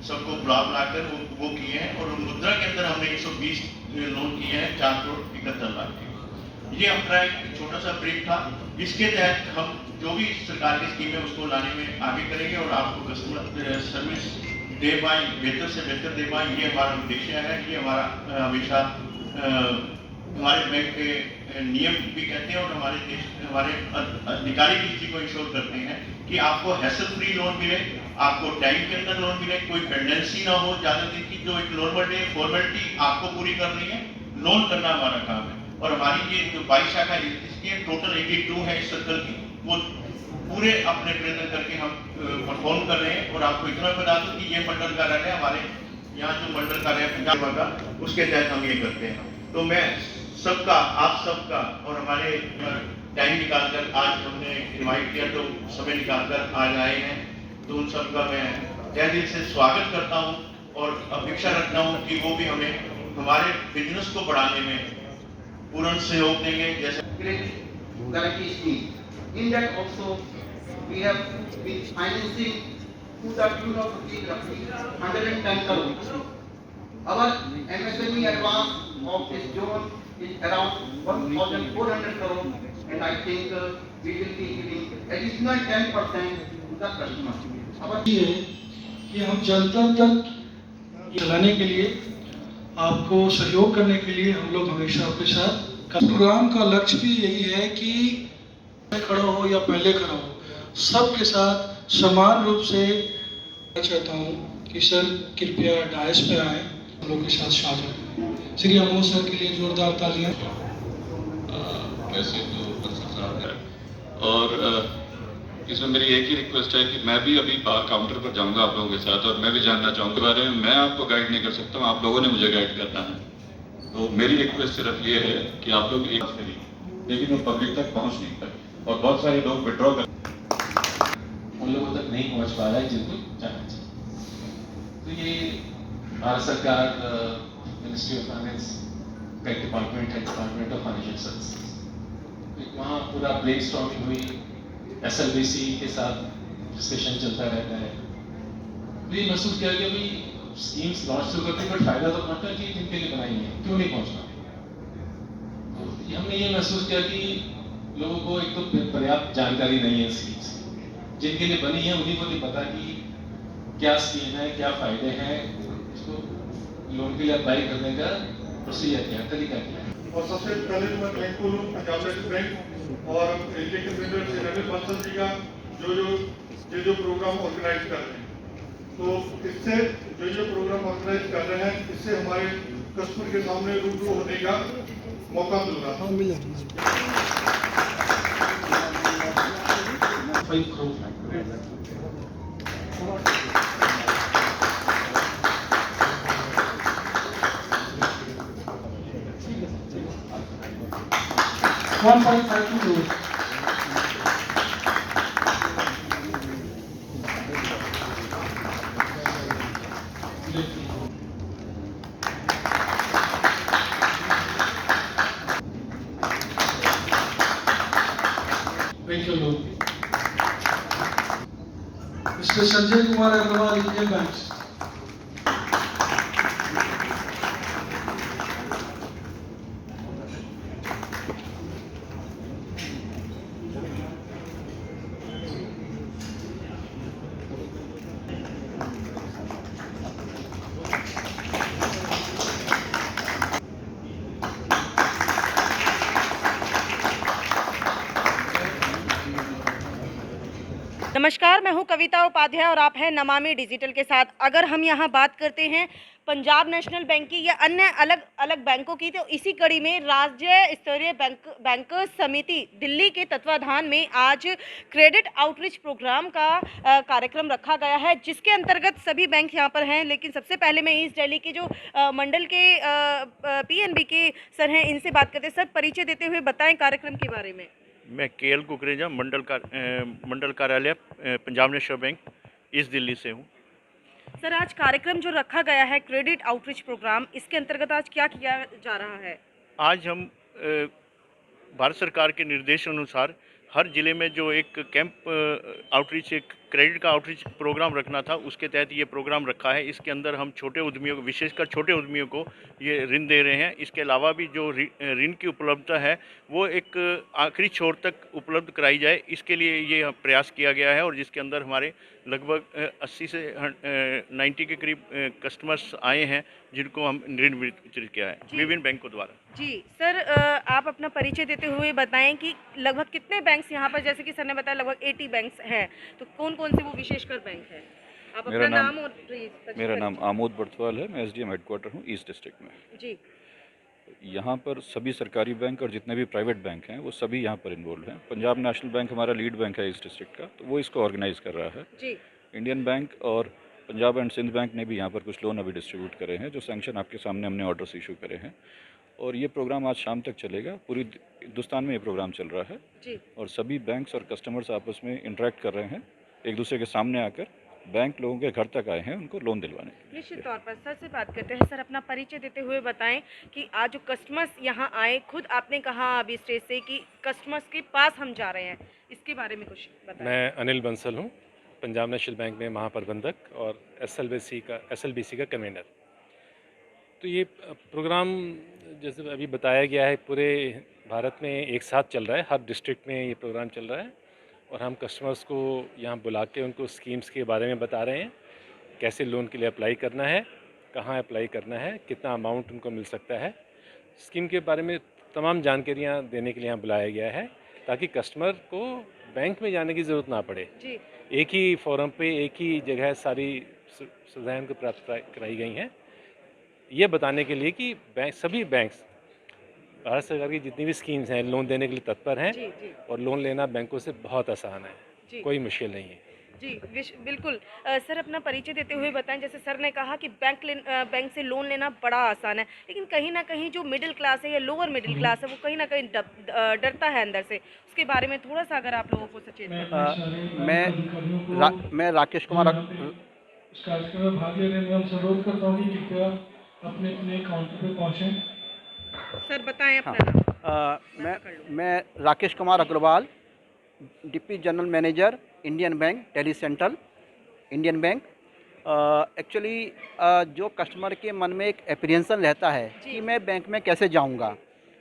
सबको बुलाकर वो किए हैं और मुद्रा के अंदर हमने 120 लोन किए हैं 4,71,00,000 के। ये हमारा एक छोटा सा ब्रीफ था। इसके तहत हम जो भी सरकार की स्कीम है उसको लाने में आगे करेंगे और आपको कस्टमर सर्विस दे पाएँ, बेहतर से बेहतर दे पाएँ, ये हमारा उद्देश्य है। ये हमारा हमेशा हमारे बैंक के नियम भी कहते हैं और हमारे अधिकारी भी इसी को इंश्योर करते हैं कि आपको हैसल फ्री लोन मिले, आपको टाइम के अंदर लोन मिले, कोई पेंडेंसी ना हो ज़्यादा दिन की। जो एक नॉर्मल फॉर्मेलिटी आपको पूरी करनी है, लोन करना हमारा काम है। और हमारी ये जो 22 शाखा है इसकी टोटल 82 है इस सर्कल की, वो पूरे अपने प्रयत्न करके हम परफॉर्म कर रहे हैं। और आपको इतना बता दूं कि ये मंडल कार्यालय है हमारे यहाँ, जो मंडल कार्यालय पंजाब का, उसके तहत हम ये करते हैं। तो मैं सबका, आप सबका और हमारे टाइम निकालकर आज हमने इनवाइट किया तो समय निकालकर आज आए हैं, तो उन सबका मैं तहे दिल से स्वागत करता हूं और अपेक्षा रखता हूं कि वो भी हमें हमारे बिजनेस को बढ़ाने में पूर्ण सहयोग देंगे। जैसे guarantee scheme. In that also we have been financing to the tune of roughly 110 crore. Our MSME advance of this zone is around 1,400 crore, and I think we will be giving additional 10% to the customer. अब ये कि हम जनता तक चलाने के लिए, आपको सहयोग करने के लिए हम लोग हमेशा आपके साथ। प्रोग्राम का लक्ष्य भी यही है कि खड़ा हो या पहले खड़ा हो, सबके साथ समान रूप से। मैं चाहता हूँ कि सर कृपया डायस पे आए, हम लोग के साथ साझा करें। श्री अमोद सर के लिए जोरदार तालियां। वैसे तो साहब है और इसमें मेरी एक ही रिक्वेस्ट है कि मैं भी अभी बाहर काउंटर पर जाऊंगा आप लोगों के साथ, और मैं भी जानना चाहूँगा के बारे में। मैं आपको गाइड नहीं कर सकता हूँ, आप लोगों ने मुझे गाइड करना है। तो मेरी रिक्वेस्ट सिर्फ ये है कि आप लोग एक करिए, लेकिन वो पब्लिक तक पहुँच नहीं पाए और बहुत सारे लोग विड्रॉ कर उन लोगों तक नहीं पहुँच पा रहा है जिनको जाना चाहिए। तो ये भारत सरकार मिनिस्ट्री ऑफ फाइनेंस का एक डिपार्टमेंट है, डिपार्टमेंट ऑफ फाइनेंशियल सर्विसेज। वहाँ पूरा ब्रेनस्टॉर्मिंग हुई, SLBC के साथ डिस्कशन चलता रहता है। तो ये महसूस किया कि अभी स्कीम्स लॉन्च तो करते हैं, बट फायदा तो पहुंचना चाहिए जिनके लिए बनाई है, क्यों नहीं पहुंचना। तो हमने ये महसूस किया कि लोगों को एक तो पर्याप्त जानकारी नहीं है स्कीम्स, जिनके लिए बनी है उन्हीं को नहीं पता कि क्या स्कीम है, क्या फायदे हैं, इसको लोन के लिए अप्लाई करने का प्रोसीजर क्या है, तरीका क्या है। और सबसे पहले मैं बैंक को पंजाब नेशनल बैंक और एजुकेशन मिनिस्टर श्री रमेश बंसल जी का जो प्रोग्राम ऑर्गेनाइज कर रहे हैं, तो इससे जो प्रोग्राम ऑर्गेनाइज कर रहे हैं, इससे हमारे कस्टमर के सामने रूबरू होने का मौका मिल रहा mister Sanjay Kumar Agarwal, Indian Bank. नमस्कार, मैं हूं कविता उपाध्याय और आप हैं नमामि डिजिटल के साथ। अगर हम यहां बात करते हैं पंजाब नेशनल बैंक की या अन्य अलग अलग बैंकों की, तो इसी कड़ी में राज्य स्तरीय बैंकर्स समिति दिल्ली के तत्वाधान में आज क्रेडिट आउटरीच प्रोग्राम का कार्यक्रम रखा गया है, जिसके अंतर्गत सभी बैंक यहां पर हैं। लेकिन सबसे पहले मैं ईस्ट दिल्ली के जो मंडल के पीएनबी के सर हैं, इनसे बात करते हैं। सर, परिचय देते हुए बताएं कार्यक्रम के बारे में। मैं केएल कुकरेजा, मंडल कार्यालय Punjab national bank east Delhi से हूँ। सर, आज कार्यक्रम जो रखा गया है क्रेडिट आउटरीच प्रोग्राम, इसके अंतर्गत आज क्या किया जा रहा है? आज हम भारत सरकार के निर्देश अनुसार हर ज़िले में जो एक कैंप आउटरीच, एक क्रेडिट का आउटरीच प्रोग्राम रखना था, उसके तहत ये प्रोग्राम रखा है। इसके अंदर हम छोटे उद्यमियों को, विशेषकर छोटे उद्यमियों को ये ऋण दे रहे हैं। इसके अलावा भी जो ऋण की उपलब्धता है वो एक आखिरी छोर तक उपलब्ध कराई जाए, इसके लिए ये प्रयास किया गया है। और जिसके अंदर हमारे लगभग 80 से 90 के करीब कस्टमर्स आए हैं, जिनको हम ऋण वितरित किया है विभिन्न बैंकों द्वारा। जी सर, आप अपना परिचय देते हुए बताएं कि लगभग कितने बैंक्स यहाँ पर, जैसे कि सर ने बताया लगभग 80 बैंक्स हैं, तो कौन कौन से वो विशेषकर बैंक हैं? आप अपना नाम और मेरा नाम आमोद बर्थवाल है। मैं एसडीएम हेडक्वार्टर हूँ ईस्ट डिस्ट्रिक्ट में। जी, यहाँ पर सभी सरकारी बैंक और जितने भी प्राइवेट बैंक हैं वो सभी यहाँ पर इन्वॉल्व हैं। पंजाब नेशनल बैंक हमारा लीड बैंक है ईस्ट डिस्ट्रिक्ट का, तो वो इसको ऑर्गेनाइज कर रहा है। जी, इंडियन बैंक और पंजाब एंड सिंध बैंक ने भी यहाँ पर कुछ लोन अभी डिस्ट्रीब्यूट करे हैं, जो सैंक्शन आपके सामने हमने ऑर्डर्स इशू करे हैं। और ये प्रोग्राम आज शाम तक चलेगा। पूरी हिंदुस्तान में ये प्रोग्राम चल रहा है जी। और सभी बैंक्स और कस्टमर्स आपस में इंटरेक्ट कर रहे हैं, एक दूसरे के सामने आकर बैंक लोगों के घर तक आए हैं उनको लोन दिलवाने के लिए। निश्चित तौर पर सर से बात करते हैं। सर, अपना परिचय देते हुए बताएं कि आज जो कस्टमर्स यहाँ आए, खुद आपने कहा अभी स्टेज से कि कस्टमर्स के पास हम जा रहे हैं, इसके बारे में कुछ बताएं। मैं अनिल बंसल हूँ, पंजाब नेशनल बैंक में महाप्रबंधक और एसएलबीसी का कन्वीनर। तो ये प्रोग्राम जैसे अभी बताया गया है पूरे भारत में एक साथ चल रहा है, हर डिस्ट्रिक्ट में ये प्रोग्राम चल रहा है। और हम कस्टमर्स को यहाँ बुला के उनको स्कीम्स के बारे में बता रहे हैं, कैसे लोन के लिए अप्लाई करना है, कहाँ अप्लाई करना है, कितना अमाउंट उनको मिल सकता है। स्कीम के बारे में तमाम जानकारियाँ देने के लिए यहाँ बुलाया गया है, ताकि कस्टमर को बैंक में जाने की ज़रूरत ना पड़े। जी, एक ही फोरम पे, एक ही जगह सारी सुविधाएं उनको प्राप्त कराई गई हैं। ये बताने के लिए कि सभी बैंक्स भारत सरकार की जितनी भी स्कीम्स हैं लोन देने के लिए तत्पर हैं। जी, जी, और लोन लेना बैंकों से बहुत आसान है, जी। कोई मुश्किल नहीं है। जी, बिल्कुल। सर, अपना परिचय देते हुए बताएं, जैसे सर ने कहा कि बैंक से लोन लेना बड़ा आसान है, लेकिन कहीं ना कहीं जो मिडिल क्लास है या लोअर मिडिल क्लास है, वो कहीं ना कहीं डरता है अंदर से। उसके बारे में थोड़ा सा अगर आप लोगों को सचेत करें। मैं राकेश कुमार इस कार्यक्रम में भाग लेने में हमसे अनुरोध करता हूँ कि कृपया अपने अपने काउंटर पे पहुँचें। सर, बताएं अपना नाम। मैं Rakesh Kumar Agarwal, deputy general manager Indian Bank Delhi central Indian Bank. Actually जो कस्टमर के मन में एक एप्रीहेंशन रहता है कि मैं बैंक में कैसे जाऊंगा,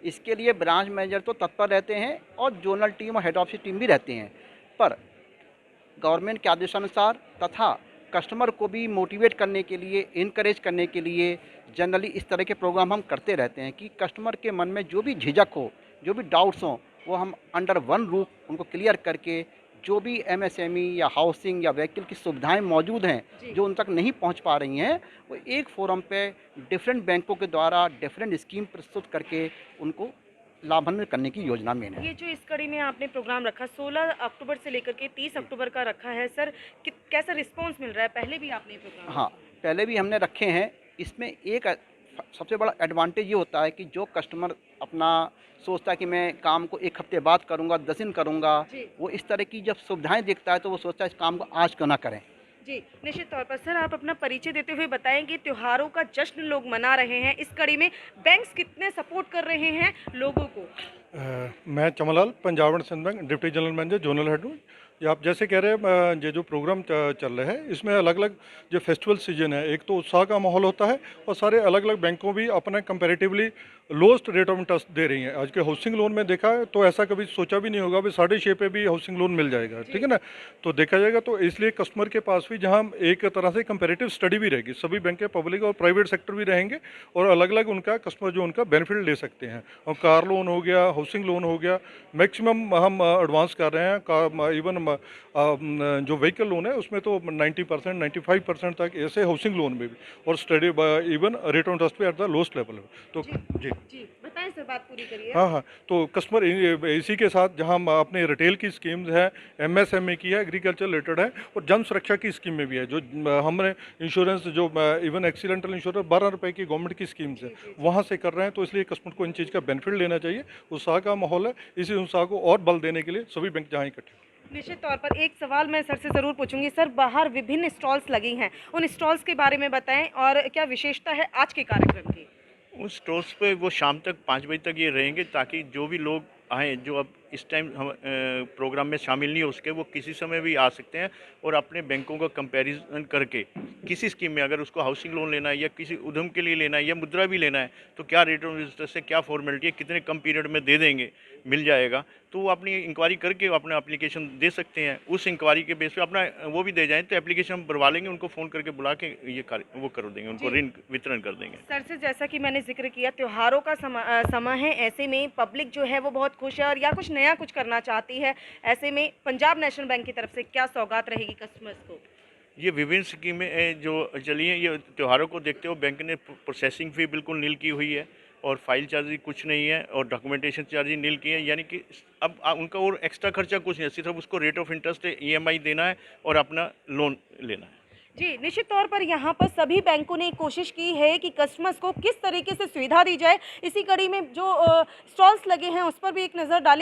इसके लिए ब्रांच मैनेजर तो तत्पर रहते हैं और जोनल टीम और हेड ऑफिस टीम भी रहते हैं। पर गवर्नमेंट के आदेशानुसार तथा कस्टमर को भी मोटिवेट करने के लिए, इनकरेज करने के लिए जनरली इस तरह के प्रोग्राम हम करते रहते हैं कि कस्टमर के मन में जो भी झिझक हो, जो भी डाउट्स हों, वो हम अंडर वन रूफ उनको क्लियर करके जो भी एमएसएमई या हाउसिंग या व्हीकल की सुविधाएं मौजूद हैं जो उन तक नहीं पहुंच पा रही हैं, वो एक फोरम पे डिफरेंट बैंकों के द्वारा डिफरेंट स्कीम प्रस्तुत करके उनको लाभान्वित करने की योजना में है। ये जो इस कड़ी में आपने प्रोग्राम रखा 16 अक्टूबर से लेकर के 30 अक्टूबर का रखा है, सर कैसा रिस्पांस मिल रहा है? पहले भी आपने प्रोग्राम? हाँ, पहले भी हमने रखे हैं। इसमें एक सबसे बड़ा एडवांटेज ये होता है कि जो कस्टमर अपना सोचता है कि मैं काम को एक हफ्ते बाद करूँगा, 10 दिन करूँगा, वो इस तरह की जब सुविधाएं देखता है तो वो सोचता है इस काम को आज क्यों ना करें। जी, निश्चित तौर पर। सर, आप अपना परिचय देते हुए बताएं कि त्योहारों का जश्न लोग मना रहे हैं, इस कड़ी में बैंक्स कितने सपोर्ट कर रहे हैं लोगों को? मैं Chamanlal, Punjab and Sind Bank deputy general manager zonal head हूँ। ये आप जैसे कह रहे हैं, ये जो प्रोग्राम चल रहे हैं इसमें अलग अलग जो फेस्टिवल सीजन है, एक तो उत्साह का माहौल होता है और सारे अलग अलग बैंकों भी अपना comparatively lowest rate of interest दे रही हैं। आज के हाउसिंग लोन में देखा है तो ऐसा कभी सोचा भी नहीं होगा भी 6.5 पे भी हाउसिंग लोन मिल जाएगा, ठीक है ना। तो देखा जाएगा तो इसलिए कस्टमर के पास भी जहाँ एक तरह से कंपैरेटिव स्टडी भी रहेगी, सभी बैंक के पब्लिक और प्राइवेट सेक्टर भी रहेंगे और अलग अलग उनका कस्टमर जो उनका बेनिफिट ले सकते हैं। और कार लोन हो गया, हाउसिंग लोन हो गया, मैक्सिमम हम एडवांस कर रहे हैं। इवन जो व्हीकल लोन है उसमें तो 90%, 95% तक ऐसे हाउसिंग लोन में भी, और study even rate of interest पे एट द लोएस्ट लेवल है। तो जी बताएं सर, बात पूरी करिए। हाँ, तो कस्टमर इसी के साथ जहाँ हम अपने रिटेल की स्कीम्स है, MSME की है, एग्रीकल्चर रिलेटेड है, और जन सुरक्षा की स्कीम में भी है, जो हमने इंश्योरेंस जो इवन एक्सीडेंटल इंश्योरेंस 12 रुपए की गवर्नमेंट की स्कीम्स है वहाँ से कर रहे हैं। तो इसलिए कस्टमर को इन चीज़ का बेनिफिट लेना चाहिए। उत्साह का माहौल है, इसी उत्साह को और बल देने के लिए सभी बैंक जहाँ इकट्ठे। निश्चित तौर पर एक सवाल मैं सर से ज़रूर पूछूंगी। सर, बाहर विभिन्न स्टॉल्स लगी हैं, उन स्टॉल्स के बारे में बताएं और क्या विशेषता है आज के कार्यक्रम की? उन स्टोर्स पे वो शाम तक 5 बजे तक ये रहेंगे, ताकि जो भी लोग आएँ, जो अब इस टाइम हम प्रोग्राम में शामिल नहीं हो सके, वो किसी समय भी आ सकते हैं और अपने बैंकों का कंपैरिजन करके किसी स्कीम में, अगर उसको हाउसिंग लोन लेना है या किसी उद्यम के लिए लेना है या मुद्रा भी लेना है, तो क्या रेट ऑफ इंटरेस्ट है, क्या फॉर्मेलिटी है, कितने कम पीरियड में दे देंगे, मिल जाएगा, तो वो अपनी इंक्वायरी करके अपना एप्लीकेशन दे सकते हैं। उस इंक्वायरी के बेस पे अपना वो भी दे जाएँ तो एप्लीकेशन हम भरवा लेंगे, उनको फ़ोन करके बुला के ये कार्य वो कर देंगे, उनको ऋण वितरण कर देंगे। सर से जैसा कि मैंने जिक्र किया, त्योहारों का समय है, ऐसे में पब्लिक जो है वो बहुत खुश है और या कुछ नया कुछ करना चाहती है, ऐसे में पंजाब नेशनल बैंक की तरफ से क्या सौगात रहेगी कस्टमर्स को? ये विभिन्न स्कीमें जो चली हैं, ये त्योहारों को देखते हुए बैंक ने प्रोसेसिंग फ़ी बिल्कुल नील की हुई है, और फाइल चार्ज कुछ नहीं है, और डॉक्यूमेंटेशन चार्ज नील की है। यानी कि अब उनका और एक्स्ट्रा खर्चा कुछ नहीं है, सिर्फ उसको रेट ऑफ इंटरेस्ट EMI देना है और अपना लोन लेना है। जी, निश्चित तौर पर यहाँ पर सभी बैंकों ने कोशिश की है कि कस्टमर्स को किस तरीके से सुविधा दी जाए। इसी कड़ी में जो स्टॉल्स लगे हैं उस पर भी एक नज़र डाली।